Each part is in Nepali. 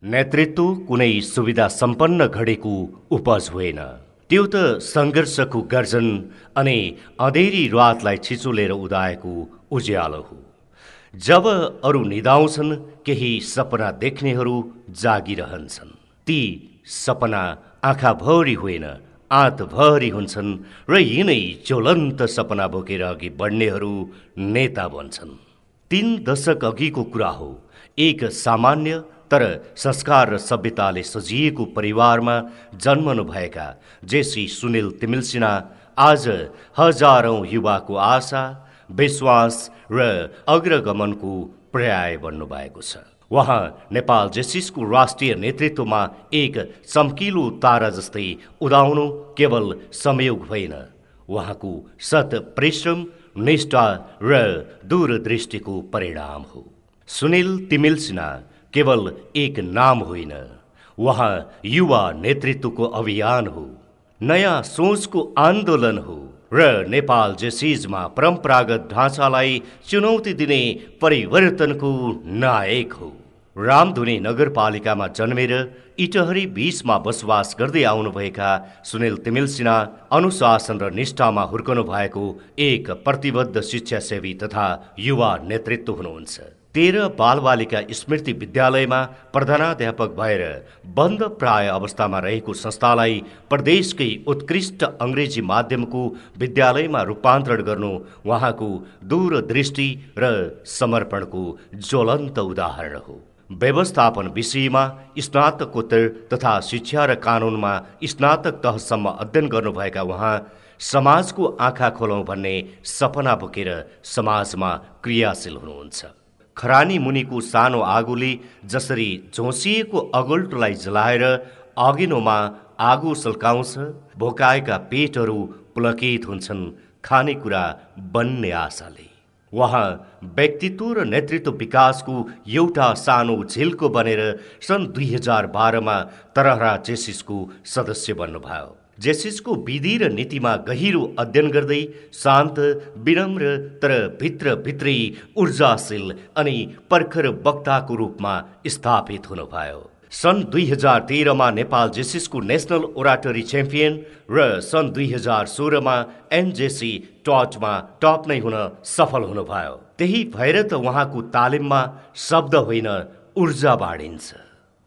नेतृत्व कुनै सुविधा सम्पन्न घडीको उपज होइन, त्यो त सङ्घर्षको गर्जन अनि अँधेरी रातलाई छिचोलेर उदाएको उज्यालो हो। जब अरू निदाउँछन्, केही सपना देख्नेहरू जागिरहन्छन्। ती सपना आँखाभरि होइन, आँतभरि हुन्छन् र यिनै ज्वलन्त सपना बोकेर अघि बढ्नेहरू नेता बन्छन्। 3 दशक अघिको कुरा हो। एक सामान्य तर संस्कार र सभ्यताले सजिएको परिवारमा जन्मनुभएका जेसी सुनिल तिमिल्सिना आज हजारौं युवाको आशा, विश्वास र अग्रगमनको पर्याय बन्नुभएको छ। उहाँ नेपाल जेसिसको राष्ट्रिय नेतृत्वमा एक चम्किलो तारा जस्तै उदाउनु केवल संयोग होइन, उहाँको सत परिश्रम, निष्ठा र दूरदृष्टिको परिणाम हो। सुनिल तिमिल्सिना केवल एक नाम होइन, उहाँ युवा नेतृत्वको अभियान हो, नयाँ सोचको आन्दोलन हो र नेपाल जेसिसमा परम्परागत ढाँचालाई चुनौती दिने परिवर्तनको नायक हो। रामधुनी नगरपालिकामा जन्मेर इटहरी 20मा बसोबास गर्दै आउनुभएका सुनिल तिमिल्सिना अनुशासन र निष्ठामा हुर्कनु भएको एक प्रतिबद्ध शिक्षासेवी तथा युवा नेतृत्व हुनुहुन्छ। 13 बालबालिका स्मृति विद्यालयमा प्रधानाध्यापक भएर बन्द प्राय अवस्थामा रहेको संस्थालाई प्रदेशकै उत्कृष्ट अङ्ग्रेजी माध्यमको विद्यालयमा रूपान्तरण गर्नु उहाँको दूरदृष्टि र समर्पणको ज्वलन्त उदाहरण हो। व्यवस्थापन विषयमा स्नातकोत्तर तथा शिक्षा र कानुनमा स्नातक तहसम्म अध्ययन गर्नुभएका उहाँ समाजको आँखा खोलौँ भन्ने सपना बोकेर समाजमा क्रियाशील हुनुहुन्छ। खरानी मुनिको सानो आगोले जसरी झोसिएको अगुल्टोलाई जलाएर अघिनोमा आगो सल्काउँछ, भोकाएका पेटहरू पुलकित हुन्छन् खानेकुरा बन्ने आशाले। उहाँ व्यक्तित्व र नेतृत्व विकासको एउटा सानो झिल्को बनेर सन् 2012मा तरहरा जेसिसको सदस्य बन्नुभयो। जेसिसको विधि र नीतिमा गहिरो अध्ययन गर्दै शान्त, विनम्र तर भित्रभित्रै ऊर्जाशील अनि पर्खर वक्ताको रूपमा स्थापित हुनुभयो। सन् 2013मा नेपाल जेसिसको नेसनल ओराटरी च्याम्पियन र सन् 2016मा एनजेसी टचमा टप नै हुन सफल हुनुभयो। त्यही भएर त उहाँको तालिममा शब्द होइन, ऊर्जा बाँडिन्छ।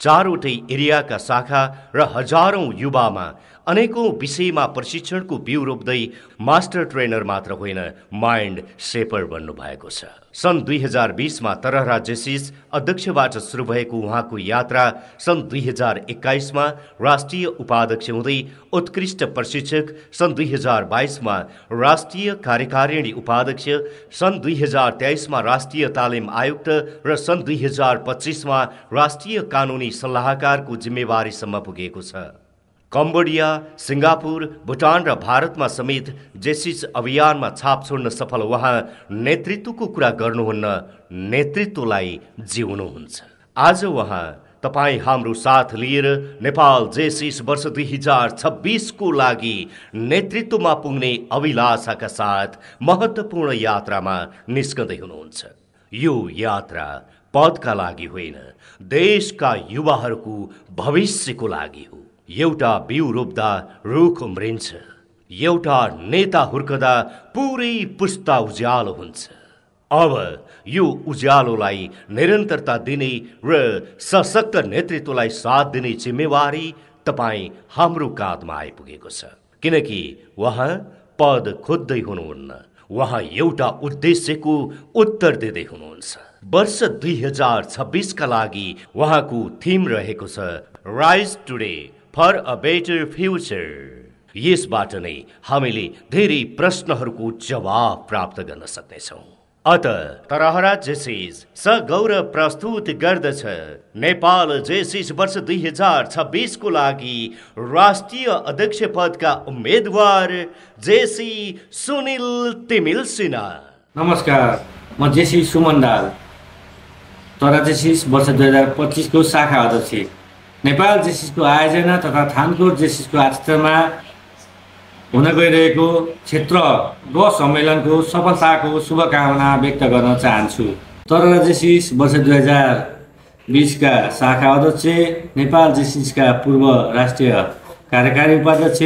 4वटै एरियाका शाखा र हजारौं युवामा अनेकौं विषयमा प्रशिक्षणको बिउ रोप्दै मास्टर ट्रेनर मात्र होइन, माइन्ड सेपर बन्नुभएको छ। सन् 2020मा तरहरा जेसिस अध्यक्षबाट सुरु भएको उहाँको यात्रा सन् 2021मा राष्ट्रिय उपाध्यक्ष हुँदै उत्कृष्ट प्रशिक्षक, सन् 2022मा राष्ट्रिय कार्यकारिणी उपाध्यक्ष, सन् 2023मा राष्ट्रिय तालिम आयुक्त र सन् 2025मा राष्ट्रिय कानुनी सल्लाहकारको जिम्मेवारीसम्म पुगेको छ। कम्बोडिया, सिङ्गापुर, भुटान र भारतमा समेत जेसिस अभियानमा छाप छोड्न सफल उहाँ नेतृत्वको कुरा गर्नुहुन्न, नेतृत्वलाई जिउनुहुन्छ। आज उहाँ तपाईँ हाम्रो साथ लिएर नेपाल जेसिस वर्ष 2026को लागि नेतृत्वमा पुग्ने अभिलाषाका साथ महत्त्वपूर्ण यात्रामा निस्कँदै हुनुहुन्छ। यो यात्रा पदका लागि होइन, देशका युवाहरूको भविष्यको लागि हो। एउटा बिउ रोप्दा रुख उम्रिन्छ, एउटा नेता हुर्कदा पुरै पुस्ता उज्यालो हुन्छ। अब यो उज्यालोलाई निरन्तरता दिने र सशक्त नेतृत्वलाई साथ दिने जिम्मेवारी तपाईँ हाम्रो काँधमा आइपुगेको छ। किनकि उहाँ पद खोज्दै हुनुहुन्न, उहाँ एउटा उद्देश्यको उत्तर दिँदै हुनुहुन्छ। वर्ष 2026का लागि उहाँको थिम रहेको छ rise today for a better future. यसबाट नै हामीले धेरै प्रश्नहरूको जवाब प्राप्त गर्न सक्नेछौँ। अत तरहरा जेसिस सगौरव प्रस्तुत गर्दछ नेपाल जेसिस वर्ष 2026को लागि राष्ट्रिय अध्यक्ष पदका उम्मेदवार जेसी सुनिल तिमिल्सिना। नमस्कार, म जेसी सुमन दाल, तरहरा जेसिस वर्ष 2025को शाखा अध्यक्ष। नेपाल जेसिसको आयोजना तथा थानकोट जेसिसको आतिथ्यमा हुन गइरहेको क्षेत्र ग सम्मेलनको सफलताको शुभकामना व्यक्त गर्न चाहन्छु। तरहरा जेसिस वर्ष 20का शाखा अध्यक्ष, नेपाल जेसिसका पूर्व राष्ट्रिय कार्यकारी उपाध्यक्ष,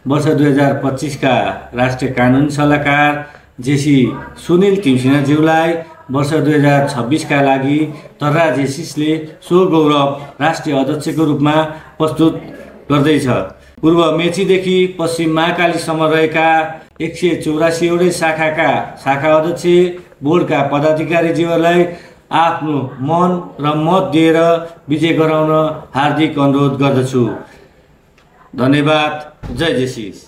वर्ष 2025का राष्ट्रिय कानुनी सल्लाहकार जेसी सुनिल तिमसिनाज्यूलाई वर्ष 2026का लागि तर्रा जेसिसले स्वगौरव राष्ट्रिय अध्यक्षको रूपमा प्रस्तुत गर्दैछ। पूर्व मेचीदेखि पश्चिम महाकालीसम्म रहेका 184 वटै शाखा अध्यक्ष, बोर्डका पदाधिकारीज्यूहरूलाई आफ्नो मन र मत दिएर विजय गराउन हार्दिक अनुरोध गर्दछु। धन्यवाद। जय जेसिस।